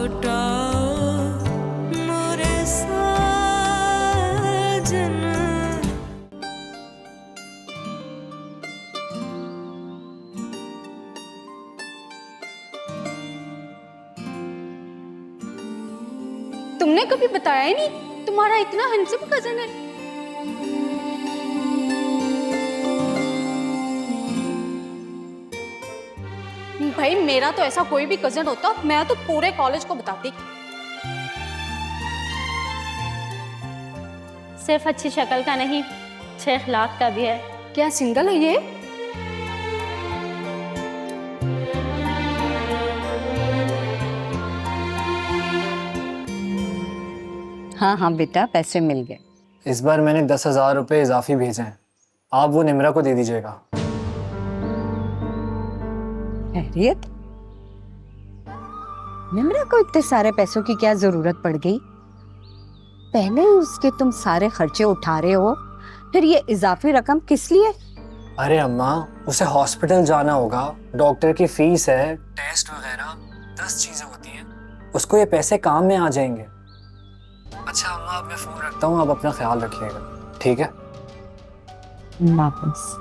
लौटाओ मोरे साजन। तुमने कभी बताया ही नहीं तुम्हारा इतना हैंडसम कजन है। भाई मेरा तो ऐसा कोई भी कजन होता मैं तो पूरे कॉलेज को बताती। सिर्फ अच्छी शक्ल का नहीं, अच्छे अखलाक का भी है। क्या सिंगल है ये? हाँ हाँ बेटा, पैसे मिल गए। इस बार मैंने 10,000 रुपये इजाफी भेजे हैं, आप वो निम्रा को दे दीजिएगा। खैरियत? निम्रा को इतने सारे पैसों की क्या जरूरत पड़ गई? पहले ही उसके तुम सारे खर्चे उठा रहे हो, फिर ये इजाफी रकम किस लिए? अरे अम्मा, उसे हॉस्पिटल जाना होगा, डॉक्टर की फीस है, टेस्ट वगैरह 10 चीजें होती हैं, उसको ये पैसे काम में आ जाएंगे। अच्छा अम्मा, अब मैं फोन रखता हूँ, आप अपना ख्याल रखिएगा, ठीक है? वापस।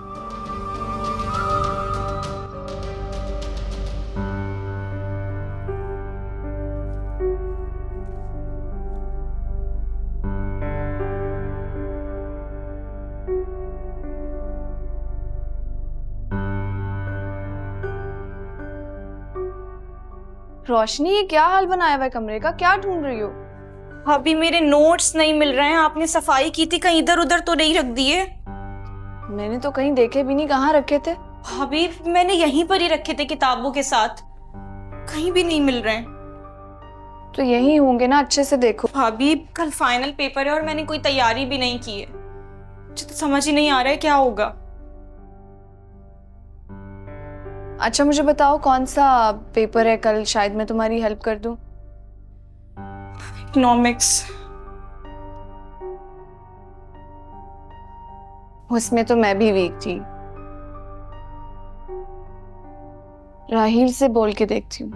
रोशनी, ये क्या हाल बनाया हुआ है कमरे का? क्या ढूंढ रही हो? भाभी मेरे नोट्स नहीं मिल रहे हैं। आपने सफाई की थी, कहीं इधर उधर तो नहीं रख दिए? मैंने तो कहीं देखे भी नहीं। कहाँ रखे थे? भाभी मैंने यहीं पर ही रखे थे किताबों के साथ, कहीं भी नहीं मिल रहे हैं। तो यही होंगे ना, अच्छे से देखो। भाभी कल फाइनल पेपर है और मैंने कोई तैयारी भी नहीं की है। मुझे तो समझ ही नहीं आ रहा है क्या होगा। अच्छा मुझे बताओ कौन सा पेपर है कल, शायद मैं तुम्हारी हेल्प कर दूं। इकोनॉमिक्स। उसमें तो मैं भी वीक थी। राहील से बोल के देखती हूँ।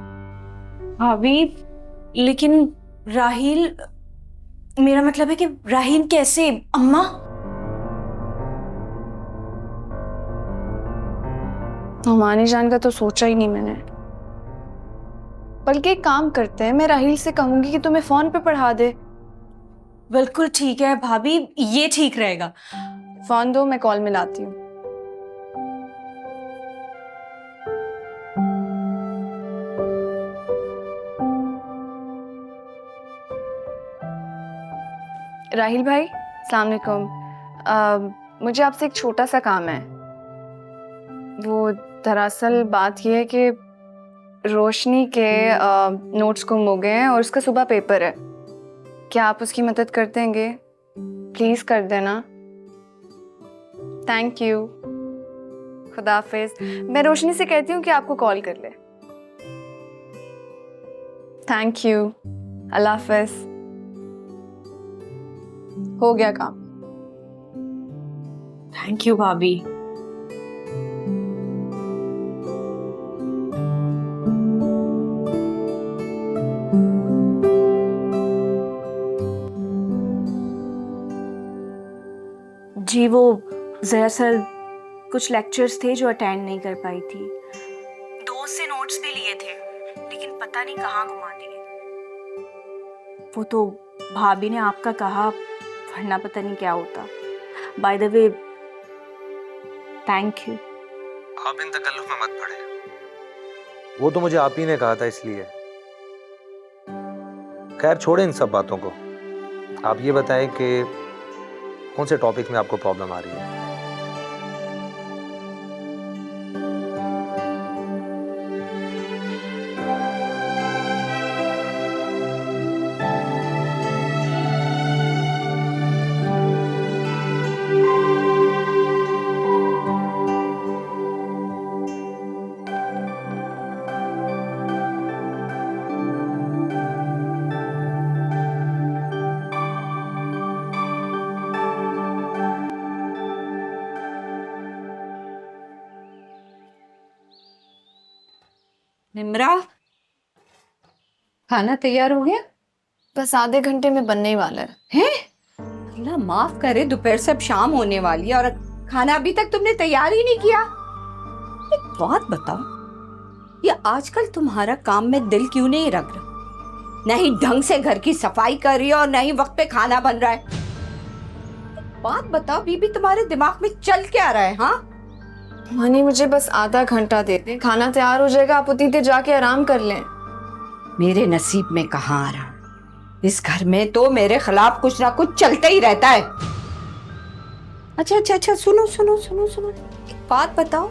भाभी लेकिन राहील, मेरा मतलब है कि राहील कैसे? अम्मा हमानी जान का तो सोचा ही नहीं मैंने। बल्कि एक काम करते हैं, मैं राहील से कहूंगी कि तुम्हें फोन पे पढ़ा दे। बिल्कुल ठीक है भाभी, ये ठीक रहेगा। फोन दो, मैं कॉल मिलाती हूँ। राहील भाई, अस्सलाम वालेकुम। मुझे आपसे एक छोटा सा काम है। वो दरअसल बात यह है कि रोशनी के नोट्स गुम हो गए हैं और उसका सुबह पेपर है। क्या आप उसकी मदद कर देंगे? प्लीज कर देना। Thank you. खुदा हाफिज। मैं रोशनी से कहती हूँ कि आपको कॉल कर ले। Thank you. अल्लाह हाफिज। हो गया काम। थैंक यू भाभी। जी वो दरअसल कुछ लेक्चर्स थे जो अटेंड नहीं कर पाई थी। दोस्त से नोट्स भी लिए थे लेकिन पता नहीं कहाँ घुमा दिए। वो तो भाभी ने आपका कहा, वरना पता नहीं क्या होता। By the way thank you. आप इन तकल्लुफ में मत पड़े, वो तो मुझे आप ही ने कहा था इसलिए। खैर छोड़े इन सब बातों को। आप ये बताएं कि कौन से टॉपिक में आपको प्रॉब्लम आ रही है? निम्रा, खाना तैयार हो गया? बस आधे घंटे में बनने ही वाला है। अल्लाह माफ करे, दोपहर से अब शाम होने वाली है और खाना अभी तक तुमने तैयार ही नहीं किया। एक बात बताओ, ये आजकल तुम्हारा काम में दिल क्यों नहीं रख रहा? नहीं ढंग से घर की सफाई कर रही हो और नहीं वक्त पे खाना बन रहा है। एक बात बताओ बीबी, तुम्हारे दिमाग में चल क्या रहा है? हाँ मानी मुझे बस आधा घंटा दे दे, खाना तैयार हो जाएगा, आप उतनी देर जाके आराम कर लें। मेरे नसीब में कहाँ आ रहा, इस घर में तो मेरे खिलाफ कुछ ना कुछ चलता ही रहता है। अच्छा, सुनो सुनो सुनो सुनो, एक बात बताओ,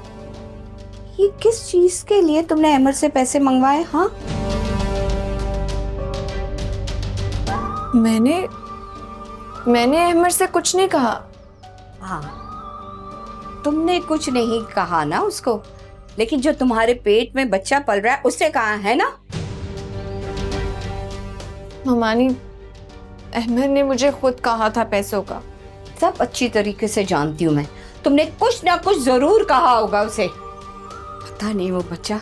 ये किस चीज के लिए तुमने अहमद से पैसे मंगवाए? हाँ मैंने अहमद से कुछ नहीं कहा। हाँ तुमने कुछ नहीं कहा ना उसको, लेकिन जो तुम्हारे पेट में बच्चा पल रहा है उससे कहा है ना? ममानी अहमद ने मुझे खुद कहा था पैसों का। सब अच्छी तरीके से जानती हूँ मैं, तुमने कुछ ना कुछ जरूर कहा होगा उसे। पता नहीं वो बच्चा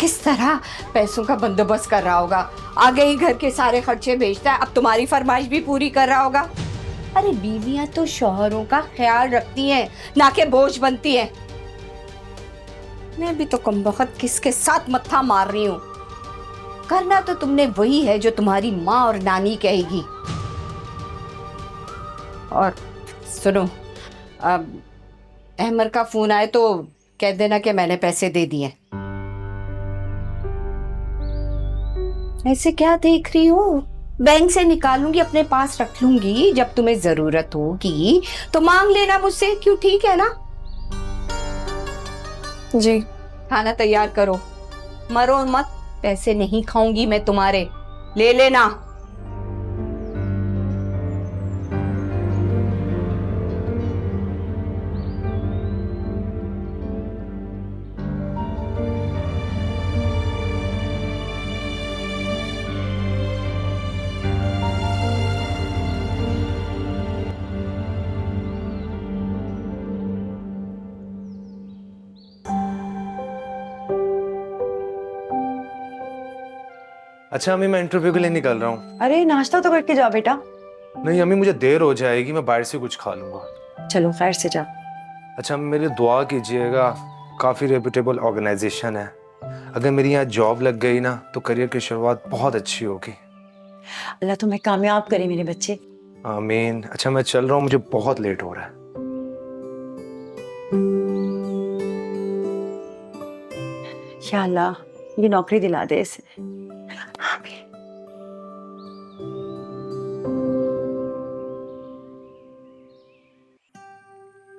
किस तरह पैसों का बंदोबस्त कर रहा होगा। आगे ही घर के सारे खर्चे भेजता है, अब तुम्हारी फरमाइश भी पूरी कर रहा होगा। अरे बीवियां तो शौहरों का ख्याल रखती हैं, ना के बोझ बनती हैं। मैं भी तो कमबख्त किसके साथ मत्था मार रही हूँ। करना तो तुमने वही है जो तुम्हारी माँ और नानी कहेगी। और सुनो, अब अहमद का फोन आए तो कह देना कि मैंने पैसे दे दिए। ऐसे क्या देख रही हो? बैंक से निकालूंगी, अपने पास रख लूंगी, जब तुम्हें जरूरत होगी तो मांग लेना मुझसे। क्यों, ठीक है ना? जी। खाना तैयार करो, मरो मत, पैसे नहीं खाऊंगी मैं तुम्हारे, ले लेना। अच्छा अम्मी, मैं इंटरव्यू के लिए निकल रहा हूँ। अरे नाश्ता तो करके जा बेटा। नहीं अम्मी, मुझे देर हो जाएगी, मैं बाहर से कुछ खा लूंगा। चलो खैर से जा। अच्छा मेरी दुआ कीजिएगा, काफ़ी रेपुटेबल ऑर्गेनाइजेशन है, अगर मेरी यहाँ जॉब लग गई ना तो करियर की शुरुआत बहुत अच्छी होगी। अल्लाह तुम्हें कामयाब करे मेरे बच्चे। आमीन। अच्छा मैं चल रहा हूँ, मुझे बहुत लेट हो रहा है। या अल्लाह ये नौकरी दिला दे इसे। आमीन।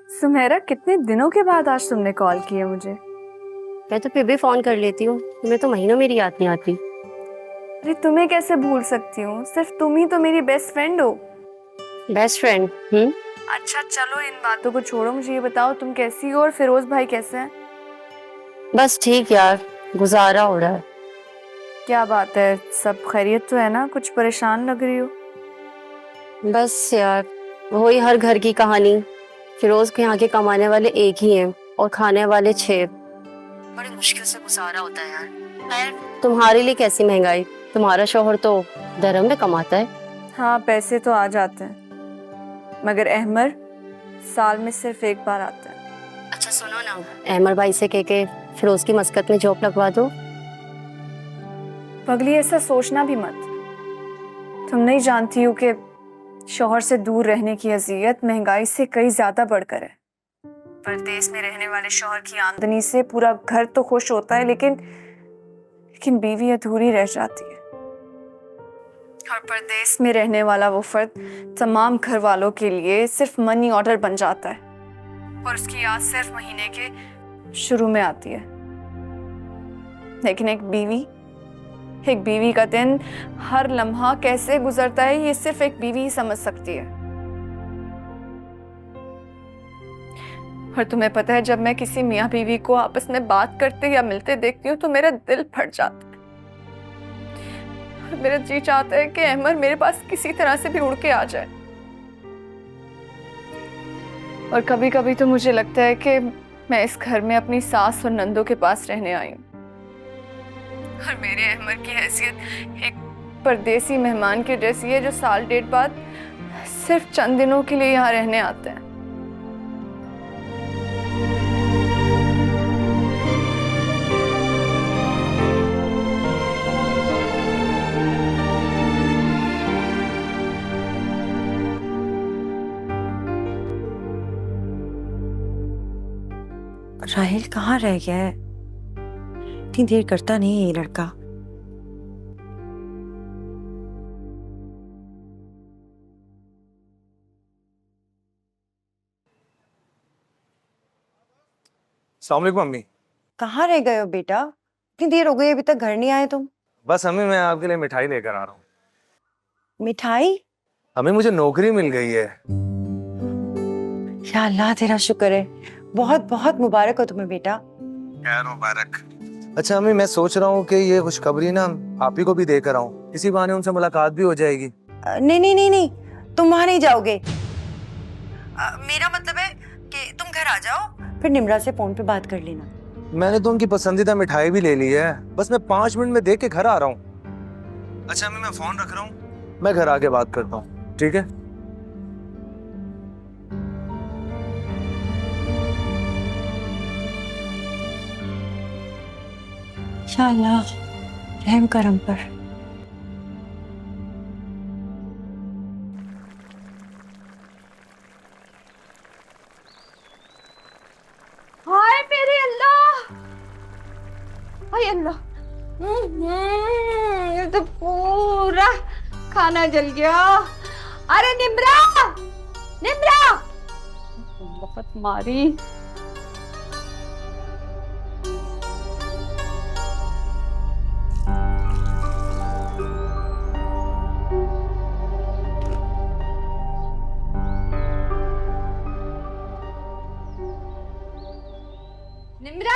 सुमेरा, कितने दिनों के बाद आज तुमने कॉल किया मुझे। मैं तो फिर भी फोन कर लेती हूँ, तुम्हें तो महीनों मेरी याद नहीं आती। अरे तुम्हें कैसे भूल सकती हूँ, सिर्फ तुम ही तो मेरी बेस्ट फ्रेंड हो। Best friend? अच्छा चलो इन बातों को छोड़ो, मुझे ये बताओ तुम कैसी हो और फिरोज भाई कैसे हैं? बस ठीक यार, गुजारा हो रहा है। क्या बात है, सब खैरियत तो है ना? कुछ परेशान लग रही हो। बस यार वही हर घर की कहानी, फिरोज के यहाँ के कमाने वाले एक ही हैं और खाने वाले 6। बड़ी मुश्किल से गुजारा होता है यार। खैर तुम्हारे लिए कैसी महंगाई, तुम्हारा शौहर तो दरम में कमाता है। हाँ पैसे तो आ जाते हैं, मगर अहमद साल में सिर्फ एक बार आता है। अच्छा सुनो ना, अहमद भाई से कह के फिरोज की मस्कत में जॉब लगवा दो। पगली ऐसा सोचना भी मत, तुम नहीं जानती हो कि शौहर से दूर रहने की अजियत महंगाई से कई ज्यादा बढ़कर है। परदेश में रहने वाले शौहर की आमदनी से पूरा घर तो खुश होता है, लेकिन बीवी अधूरी रह जाती है। और परदेश में रहने वाला वो फर्द तमाम घर वालों के लिए सिर्फ मनी ऑर्डर बन जाता है और उसकी याद सिर्फ महीने के शुरू में आती है। लेकिन एक बीवी का दिन, हर लम्हा कैसे गुजरता है ये सिर्फ एक बीवी ही समझ सकती है। और तुम्हें पता है, जब मैं किसी मियाँ बीवी को आपस में बात करते या मिलते देखती हूँ तो मेरा दिल फट जाता है। और मेरा जी चाहता है कि अहमद मेरे पास किसी तरह से भी उड़ के आ जाए। और कभी कभी तो मुझे लगता है कि मैं इस घर में अपनी सास और नंदों के पास रहने आई हूँ और मेरे अहमद की हैसियत एक परदेसी मेहमान के जैसी है जो साल डेढ़ बाद सिर्फ चंद दिनों के लिए यहाँ रहने आते हैं। राहिल कहाँ रह गया है? इतनी देर करता नहीं है ये लड़का। अस्सलाम वालेकुम मम्मी। कहाँ रह गए हो बेटा? इतनी देर हो गई अभी तक घर नहीं आए तुम। बस अम्मी मैं आपके लिए मिठाई लेकर आ रहा हूँ। मिठाई? अम्मी मुझे नौकरी मिल गई है। या अल्लाह तेरा शुक्र है, बहुत बहुत मुबारक हो तुम्हें बेटा। खैर मुबारक। अच्छा अम्मी मैं सोच रहा हूँ कि ये खुशखबरी ना आप ही को भी देकर आऊँ, इसी बहाने उनसे मुलाकात भी हो जाएगी। नहीं नहीं नहीं नहीं, तुम वहां नहीं जाओगे। मेरा मतलब है कि तुम घर आ जाओ, फिर निम्रा से फोन पे बात कर लेना। मैंने तो उनकी पसंदीदा मिठाई भी ले ली है, बस मैं 5 मिनट में देख के घर आ रहा हूँ। अच्छा अम्मी मैं फोन रख रहा हूँ, मैं घर आके बात करता हूँ, ठीक है? या अल्लाह रहम करम पर। हाय मेरे अल्लाह, हाय अल्लाह, ये तो पूरा खाना जल गया। अरे निम्रा, निम्रा, बहुत मारी। निम्रा,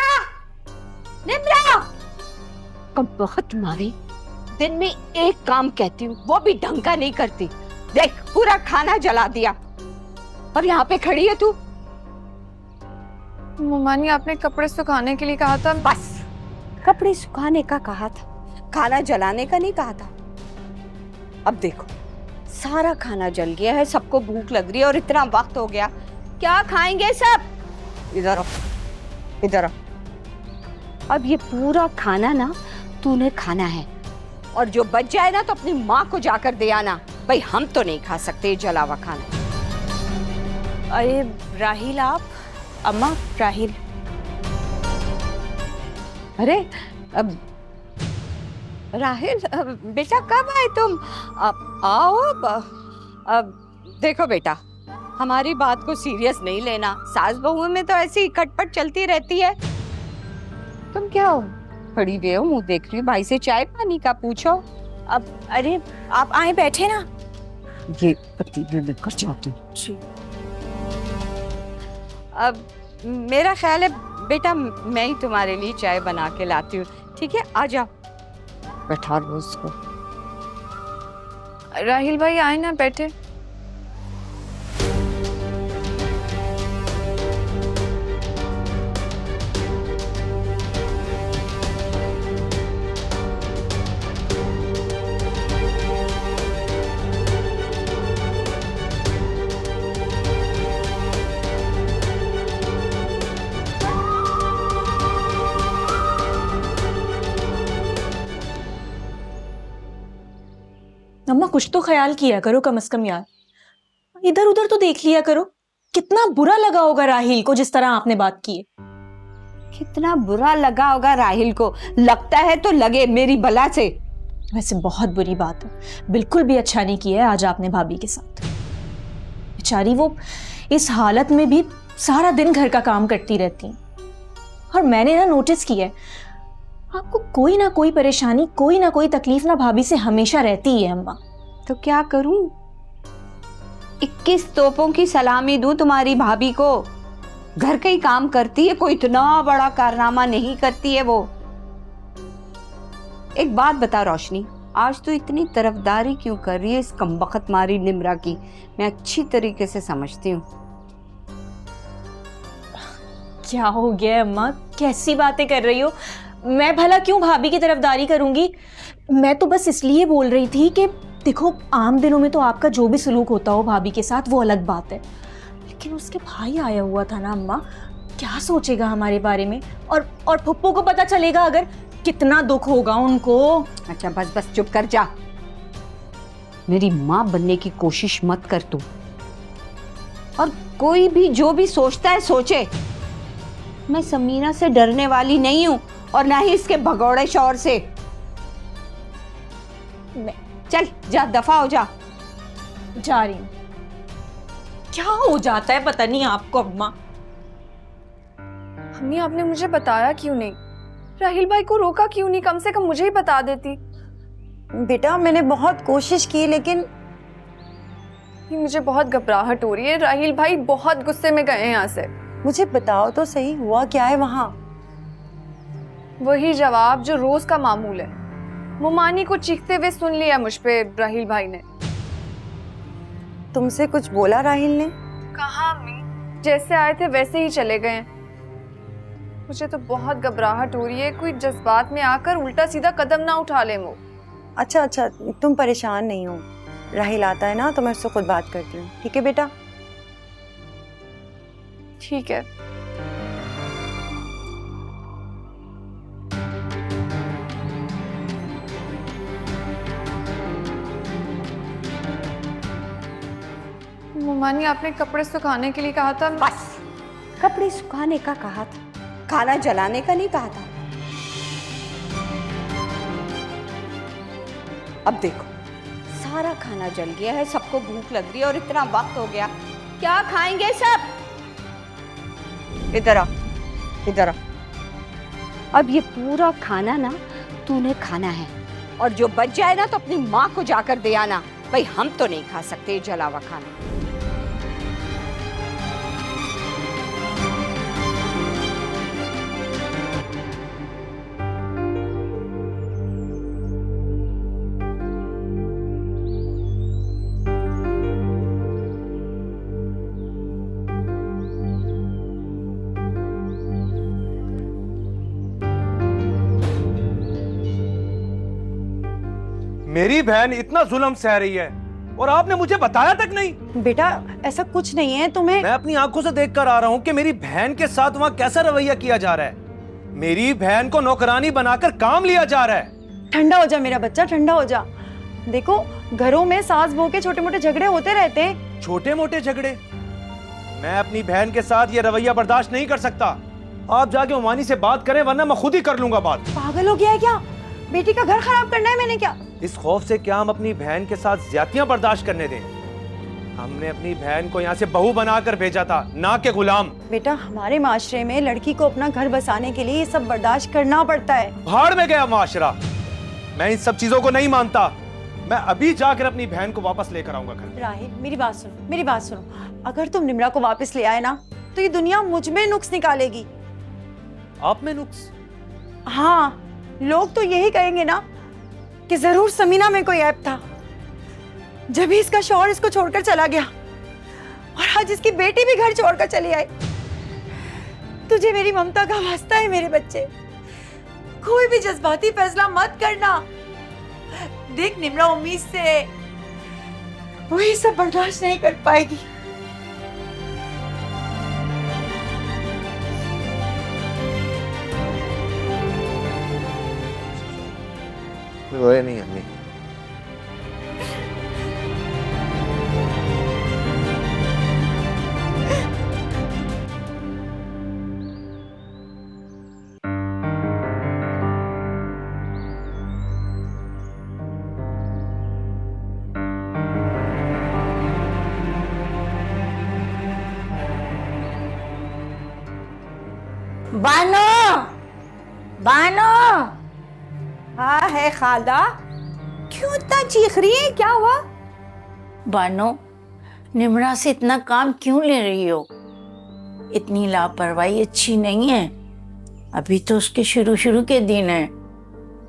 निम्रा, कब बहुत मारी। दिन में एक काम कहती हूँ वो भी ढंग का नहीं करती। देख पूरा खाना जला दिया और यहाँ पे खड़ी है तू। मम्मी आपने कपड़े सुखाने के लिए कहा था। बस कपड़े सुखाने का कहा था, खाना जलाने का नहीं कहा था। अब देखो सारा खाना जल गया है, सबको भूख लग रही है और इतना वक्त हो गया, क्या खाएंगे सब? इधर आओ, इधर आओ। अब ये पूरा खाना ना तूने खाना है और जो बच जाए ना तो अपनी माँ को जाकर दे आना। भाई हम तो नहीं खा सकते जला हुआ खाना। अरे राहिल, आप अम्मा राहिल। अरे अब राहिल, बेटा कब आए तुम? आओ। अब देखो बेटा, हमारी बात को सीरियस नहीं लेना। सास बहू में तो ऐसी खटपट चलती रहती है। तुम क्या हो खड़ी हुए हो, मुंह देख रही हो? भाई से चाय पानी का पूछो। अब अरे आप आए बैठे ना। ये पतीले लेकर जाती हूँ। अब मेरा ख्याल है बेटा मैं ही तुम्हारे लिए चाय बना के लाती हूँ, ठीक है? आ जाओ, बैठा लो उसको। राहिल भाई आए ना, बैठे। अम्मा कुछ तो ख्याल किया करो कम से कम यार, इधर उधर तो देख लिया करो। कितना बुरा लगा होगा राहिल को जिस तरह आपने बात की है। कितना बुरा लगा होगा राहिल को? लगता है तो लगे मेरी बला से। वैसे बहुत बुरी बात है, बिल्कुल भी अच्छा नहीं किया है आज आपने भाभी के साथ। बेचारी वो इस हालत में भी सारा दिन घर का काम करती रहती हैं। और मैंने ना नोटिस किया है आपको कोई ना कोई परेशानी, कोई ना कोई तकलीफ ना भाभी से हमेशा रहती है अम्मा। तो क्या करूं? 21 तोपों की सलामी दूं तुम्हारी भाभी को। घर का ही काम करती है, कोई इतना बड़ा कारनामा नहीं करती है वो। एक बात बता रोशनी, आज तो इतनी तरफदारी क्यों कर रही है इस कमबख्त मारी निम्रा की? मैं अच्छी तरीके से समझती हूँ। क्या हो गया अम्मा, कैसी बातें कर रही हो? मैं भला क्यों भाभी की तरफदारी करूंगी? मैं तो बस इसलिए बोल रही थी कि देखो, आम दिनों में तो आपका जो भी सलूक होता हो भाभी के साथ वो अलग बात है, लेकिन उसके भाई आया हुआ था ना अम्मा, क्या सोचेगा हमारे बारे में? और फुप्पो को पता चलेगा अगर, कितना दुख होगा उनको। अच्छा बस बस चुप कर जा, मेरी माँ बनने की कोशिश मत कर तू। और कोई भी जो भी सोचता है सोचे, मैं समीना से डरने वाली नहीं हूं और ना ही इसके भगौड़े शौर से। चल जा, दफा हो जा। जा रही हूँ। क्या हो जाता है पता नहीं आपको अम्मा। अम्मी आपने मुझे बताया क्यों नहीं? राहिल भाई को रोका क्यों नहीं? कम से कम मुझे ही बता देती। बेटा मैंने बहुत कोशिश की लेकिन ये मुझे बहुत घबराहट हो रही है। राहिल भाई बहुत गुस्से में गए हैं यहाँ से। मुझे बताओ तो सही, हुआ क्या है वहाँ? वही जवाब जो रोज का मामूल है। मुमानी को चीखते हुए सुन लिया मुझ पे राहिल भाई ने। तुमसे कुछ बोला राहिल ने? कहा अम्मी, जैसे आए थे वैसे ही चले गए। मुझे तो बहुत घबराहट हो रही है, कोई जज्बात में आकर उल्टा सीधा कदम ना उठा ले वो। अच्छा अच्छा, तुम परेशान नहीं हो, राहिल आता है ना तो मैं उससे खुद बात करती हूँ, ठीक है बेटा? ठीक है। मुमानी आपने कपड़े सुखाने के लिए कहा था। बस, कपड़े सुखाने का कहा था, खाना जलाने का नहीं कहा था। अब देखो, सारा खाना जल गया है, सबको भूख लग रही है और इतना वक्त हो गया, क्या खाएंगे सब? इधर आ, इधर आ। अब ये पूरा खाना ना तूने खाना है, और जो बच जाए ना तो अपनी माँ को जाकर दे आना। भाई हम तो नहीं खा सकते जला हुआ खाना। मेरी बहन इतना जुल्म सह रही है और आपने मुझे बताया तक नहीं। बेटा ऐसा कुछ नहीं है, तुम्हें मैं अपनी आंखों से देख कर आ रहा हूं कि मेरी बहन के साथ वहां कैसा रवैया किया जा रहा है। मेरी बहन को नौकरानी बनाकर काम लिया जा रहा है। ठंडा हो जा मेरा बच्चा, ठंडा हो जा। देखो घरों में सास बहू के छोटे मोटे झगड़े होते रहते हैं। छोटे मोटे झगड़े? मैं अपनी बहन के साथ ये रवैया बर्दाश्त नहीं कर सकता। आप जाके उमानी से बात करें वरना मैं खुद ही कर लूंगा बात। पागल हो गया है क्या? बेटी का घर खराब करना है मैंने क्या? इस खौफ से क्या हम अपनी बहन के साथ ज्यादतियां बर्दाश्त करने दें? हमने अपनी बहन को यहाँ से बहू बनाकर भेजा था, ना कि गुलाम। बेटा हमारे माशरे में लड़की को अपना घर बसाने के लिए ये सब बर्दाश्त करना पड़ता है। भाड़ में गया माशरा, मैं इन सब चीजों को नहीं मानता। मैं अभी जाकर अपनी बहन को वापस लेकर आऊंगा घर। राहिल मेरी बात सुनो, मेरी बात सुनो। अगर तुम निम्रा को वापस ले आए ना तो ये दुनिया मुझ में नुक्स निकालेगी। आप में नुक्स? हाँ, लोग तो यही कहेंगे ना कि जरूर समीना में कोई ऐप था, जब ही इसका शौहर इसको छोड़कर चला गया और आज इसकी बेटी भी घर छोड़कर चली आई। तुझे मेरी ममता का वास्ता है मेरे बच्चे, कोई भी जज्बाती फैसला मत करना। देख निम्रा उम्मीद से वही सब बर्दाश्त नहीं कर पाएगी। रोए नहीं अम्मी। बानो, बानो। हाँ है खाला, क्यों इतना चीख रही है, क्या हुआ? बानो, निम्रा से इतना काम क्यों ले रही हो? इतनी लापरवाही अच्छी नहीं है। अभी तो उसके शुरू शुरू के दिन है,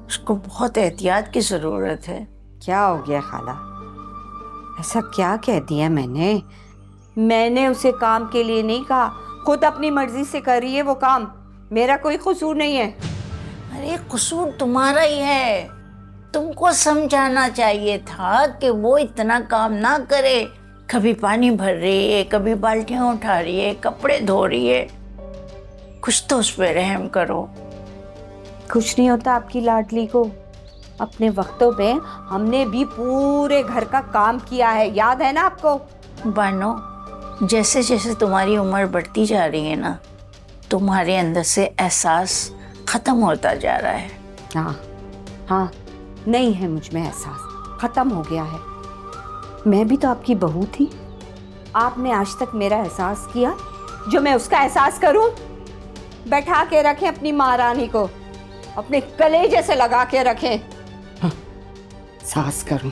उसको बहुत एहतियात की जरूरत है। क्या हो गया खाला? ऐसा क्या कह दिया मैंने? मैंने उसे काम के लिए नहीं कहा, खुद अपनी मर्जी से कर रही है वो काम, मेरा कोई कसूर नहीं है। अरे कसूर तुम्हारा ही है। तुमको समझाना चाहिए था कि वो इतना काम ना करे। कभी पानी भर रही है, कभी बाल्टियां उठा रही है, कपड़े धो रही है। कुछ तो उस पर रहम करो। कुछ नहीं होता आपकी लाडली को। अपने वक्तों पे हमने भी पूरे घर का काम किया है, याद है ना आपको? बानो, जैसे जैसे तुम्हारी उम्र बढ़ती जा रही है ना, तुम्हारे अंदर से एहसास खत्म होता जा रहा है। हाँ हाँ, नहीं है मुझ में एहसास, खत्म हो गया है। मैं भी तो आपकी बहू थी। आपने आज तक मेरा एहसास किया जो मैं उसका एहसास करूं? बैठा के रखें अपनी महारानी को, अपने कलेजे से लगा के रखें। हाँ, एहसास करूं।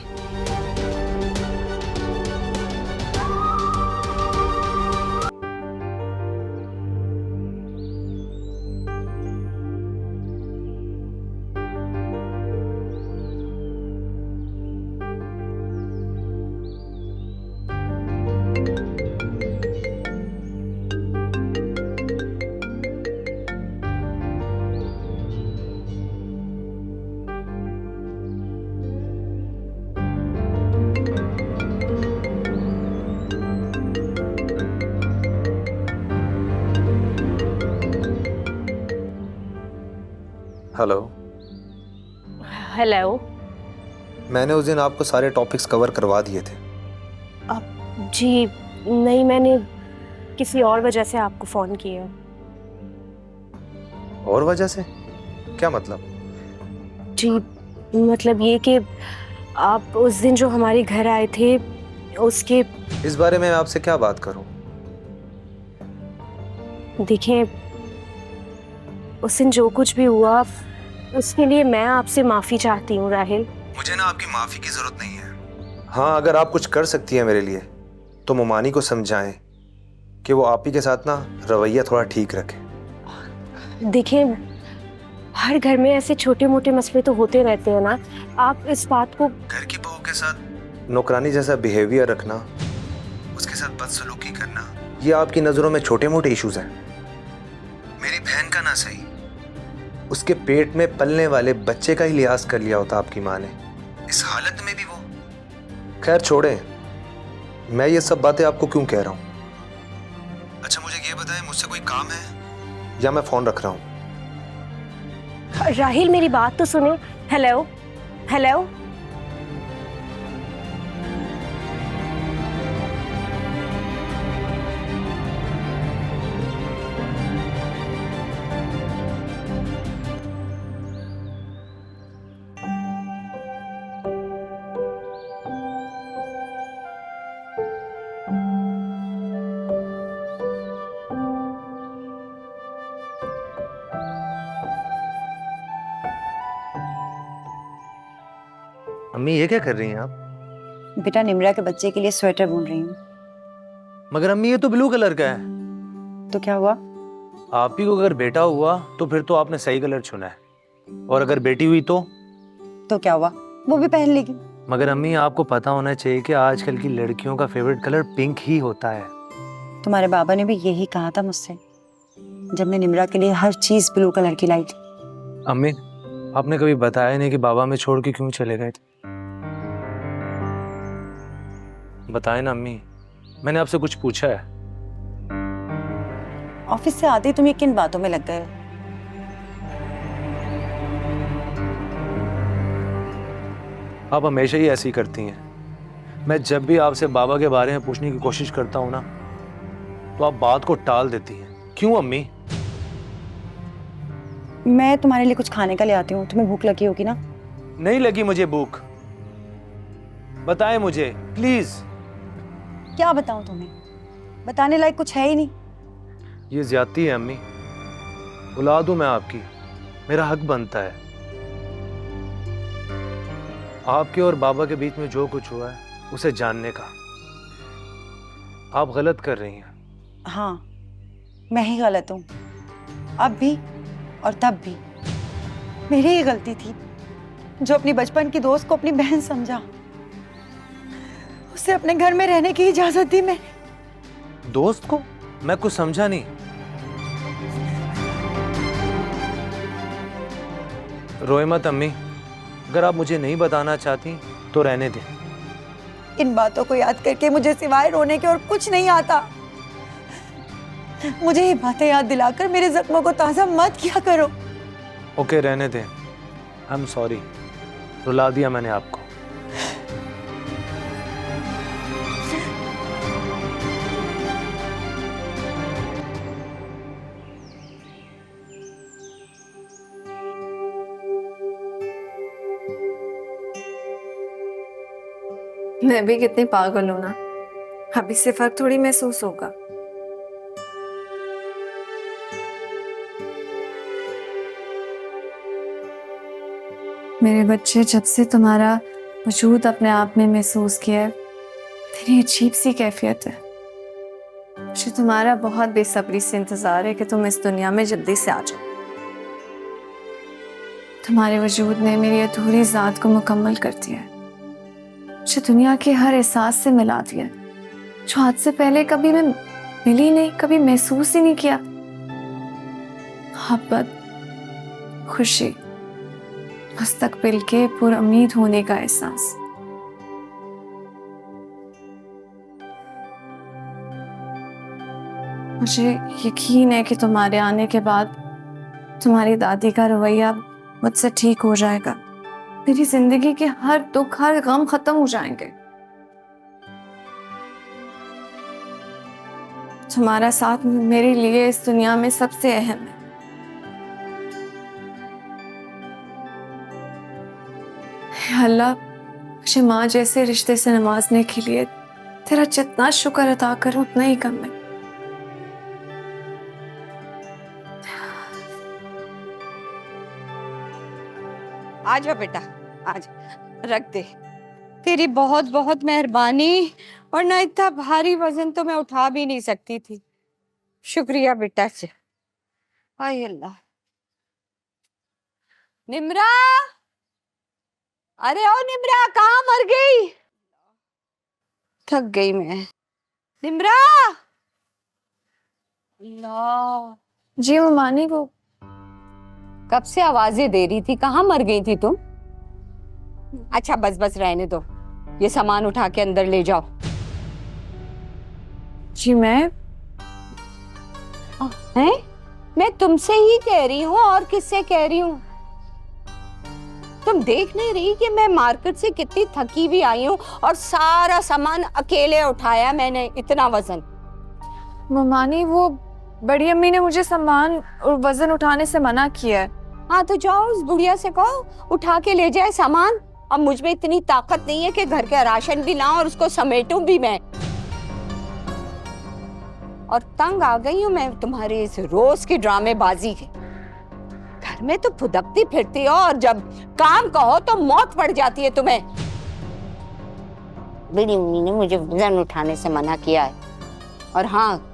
हेलो। हेलो। मैंने उस दिन आपको सारे टॉपिक्स कवर करवा दिए थे। जी नहीं, मैंने किसी और वजह से आपको फ़ोन किया। और वजह से? क्या मतलब? जी मतलब ये कि आप उस दिन जो हमारे घर आए थे उसके। इस बारे में आपसे क्या बात करूं? देखें, उस दिन जो कुछ भी हुआ उसके लिए मैं आपसे माफ़ी चाहती हूँ राहिल। मुझे ना आपकी माफ़ी की ज़रूरत नहीं है। हाँ, अगर आप कुछ कर सकती हैं मेरे लिए तो मोमानी को समझाएं कि वो आप ही के साथ ना रवैया थोड़ा ठीक रखें। देखें, हर घर में ऐसे छोटे मोटे मसले तो होते रहते हैं ना। आप इस बात को। घर की बहू के साथ नौकरानी जैसा बिहेवियर रखना, उसके साथ बदसलूकी करना, ये आपकी नज़रों में छोटे मोटे इश्यूज हैं। मेरी बहन का ना सही, उसके पेट में पलने वाले बच्चे का ही लिहाज कर लिया होता आपकी माँ ने, इस हालत में भी वो। खैर छोड़ें, मैं ये सब बातें आपको क्यों कह रहा हूँ। अच्छा मुझे ये बताएं, मुझसे कोई काम है या मैं फ़ोन रख रहा हूँ? राहिल मेरी बात तो सुनो। Hello hello. अम्मी ये क्या कर रही हैं आप? बेटा, निम्रा के बच्चे के लिए स्वेटर बुन रही हूँ। मगर अम्मी ये तो ब्लू कलर का है। तो क्या हुआ? आप ही को अगर बेटा हुआ तो फिर तो आपने सही कलर चुना है, और अगर बेटी हुई तो क्या हुआ, वो भी पहन लेगी। मगर अम्मी आपको पता होना चाहिए कि आजकल की लड़कियों का फेवरेट कलर पिंक ही होता है। तुम्हारे बाबा ने भी यही कहा था मुझसे जब मैं निम्रा के लिए हर चीज ब्लू कलर की लाई थी। अम्मी आपने कभी बताया नहीं कि बाबा में छोड़ के क्यों चले गए थे? बताएं ना अम्मी, मैंने आपसे कुछ पूछा है? ऑफिस से आते ही तुम ये किन बातों में लग गए हो? आप हमेशा ही ऐसी करती हैं। मैं जब भी आपसे बाबा के बारे में पूछने की कोशिश करता हूं ना, तो आप बात को टाल देती हैं। क्यों अम्मी? मैं तुम्हारे लिए कुछ खाने का ले आती हूँ, तुम्हें भूख लगी होगी ना? नहीं लगी मुझे भूख। बताएं मुझे प्लीज। क्या बताऊं तुम्हें, बताने लायक कुछ है ही नहीं। ये ज्यादती है अम्मी। औलाद हूं मैं आपकी, मेरा हक बनता है। आपके और बाबा के बीच में जो कुछ हुआ है उसे जानने का। आप गलत कर रही हैं। हाँ, मैं ही गलत हूँ, अब भी और तब भी। मेरी ही गलती थी जो अपनी बचपन की दोस्त को अपनी बहन समझा, उसे अपने घर में रहने की इजाजत दी मैंने। दोस्त को? मैं कुछ समझा नहीं। रोए मत अम्मी, अगर आप मुझे नहीं बताना चाहती तो रहने दें। इन बातों को याद करके मुझे सिवाय रोने के और कुछ नहीं आता। मुझे ये बातें याद दिलाकर मेरे जख्मों को ताज़ा मत किया करो। ओके, रहने दें। आई एम सॉरी, रुला दिया मैंने आपको। मैं भी कितनी पागल हूं ना, अभी से फर्क थोड़ी महसूस होगा। मेरे बच्चे, जब से तुम्हारा वजूद अपने आप में महसूस किया है, तेरी अजीब सी कैफियत है। मुझे तुम्हारा बहुत बेसब्री से इंतजार है कि तुम इस दुनिया में जल्दी से आ जाओ। तुम्हारे वजूद ने मेरी अधूरी ज़ात को मुकम्मल कर दिया है, मुझे दुनिया के हर एहसास से मिला दिया, जो आज से पहले कभी मैं मिली नहीं, कभी महसूस ही नहीं किया। मोहब्बत, खुशी, मुस्तकबिल के पुरुम्मीद होने का एहसास। मुझे यकीन है कि तुम्हारे आने के बाद तुम्हारी दादी का रवैया मुझसे ठीक हो जाएगा। मेरी जिंदगी के हर दुख, हर गम खत्म हो जाएंगे। तुम्हारा साथ मेरे लिए इस दुनिया में सबसे अहम है। हे अल्लाह, मुझे माँ जैसे रिश्ते से नवाजने के लिए तेरा जितना शुक्र अदा करूं उतना ही कम है। आजा बेटा, आजा, रख दे। तेरी बहुत बहुत मेहरबानी, वरना इतना भारी वजन तो मैं उठा भी नहीं सकती थी। शुक्रिया बेटा से। हाय अल्लाह। निम्रा, अरे ओ निम्रा, कहाँ मर गई? थक गई मैं। निम्रा, अल्लाह। जी ममानी, वो कब से आवाजें दे रही थी, कहाँ मर गई थी तुम? अच्छा बस बस रहने दो, ये सामान उठा के अंदर ले जाओ। जी मैं हैं? मैं तुमसे ही कह रही हूँ, और किससे कह रही हूँ? तुम देख नहीं रही कि मैं मार्केट से कितनी थकी हुई आई हूँ और सारा सामान अकेले उठाया मैंने, इतना वजन। ममानी, वो बड़ी अम्मी ने मुझे सामान और वजन उठाने से मना किया है। हाँ तो जाओ उस बुढ़िया से कहो उठा के ले जाए सामान। अब मुझ में इतनी ताकत नहीं है कि घर का राशन भी लाऊं और उसको समेटूं भी मैं। और तंग आ गई हूँ मैं तुम्हारे इस रोज की ड्रामेबाजी के। घर में तो फुदकती फिरती हो और जब काम कहो तो मौत पड़ जाती है तुम्हें। बड़ी अम्मी ने मुझे वजन उठाने से मना किया है। और हाँ,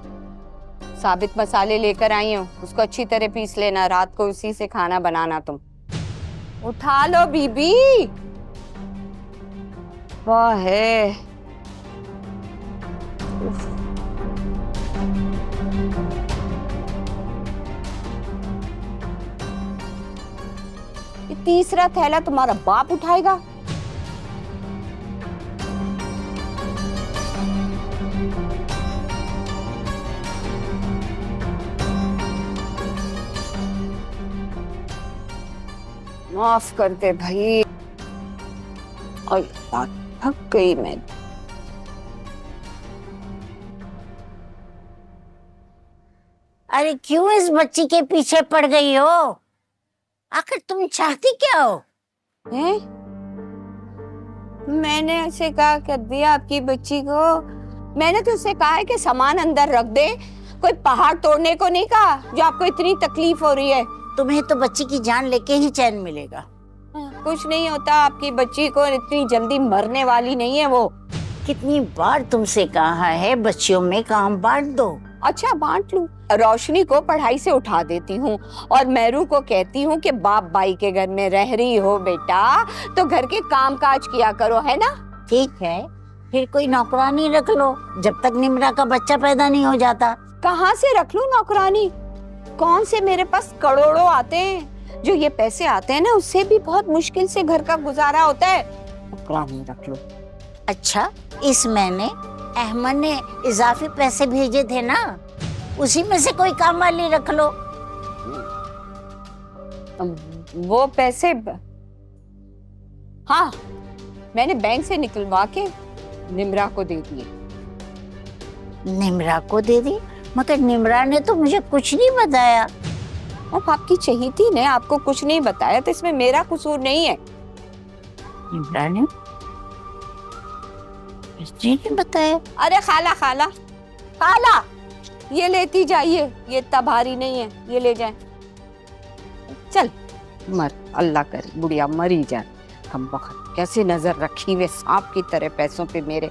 साबित मसाले लेकर आई हूँ, उसको अच्छी तरह पीस लेना, रात को उसी से खाना बनाना तुम। उठा लो बीबी। वाह है। ये तीसरा थैला तुम्हारा बाप उठाएगा? माफ कर दे भाई। और थक गई मैं। अरे क्यों इस बच्ची के पीछे पड़ गई हो? आखिर तुम चाहती क्या हो? हैं? मैंने ऐसे कहा कर दिया आपकी बच्ची को? मैंने तो उसे कहा है कि सामान अंदर रख दे, कोई पहाड़ तोड़ने को नहीं कहा जो आपको इतनी तकलीफ हो रही है। तुम्हें तो बच्ची की जान लेके ही चैन मिलेगा। कुछ नहीं होता, आपकी बच्ची को इतनी जल्दी मरने वाली नहीं है वो। कितनी बार तुमसे कहा है बच्चियों में काम बांट दो। अच्छा बांट लूं। रोशनी को पढ़ाई से उठा देती हूँ और मेरू को कहती हूँ कि बाप बाई के घर में रह रही हो बेटा तो घर के काम काज किया करो, है ना? ठीक है, फिर कोई नौकरानी रख लो जब तक निम्रा का बच्चा पैदा नहीं हो जाता। कहाँ से रख लूं नौकरानी? कौन से मेरे पास करोड़ों आते हैं जो ये पैसे आते हैं ना उससे भी बहुत मुश्किल से घर का गुजारा होता है। नौकरानी रख लो। अच्छा, इस महीने अहमद ने इजाफी पैसे भेजे थे ना, उसी में से कोई काम वाली रख लो। वो पैसे हाँ, मैंने बैंक से निकलवा के निम्रा को दे दिए। निम्रा को दे दी? मगर निम्रा ने तो मुझे कुछ नहीं बताया। अब आपकी चहेती ने आपको कुछ नहीं बताया तो इसमें मेरा कसूर नहीं है। निम्रा ने जी नहीं बताया? अरे खाला खाला खाला, ये लेती जाइए, ये इतना भारी नहीं है, ये ले जाए। चल मर, अल्लाह करे बुढ़िया मर ही जाए। हम वक्त कैसे नजर रखी हुए सांप की तरह पैसों पे मेरे।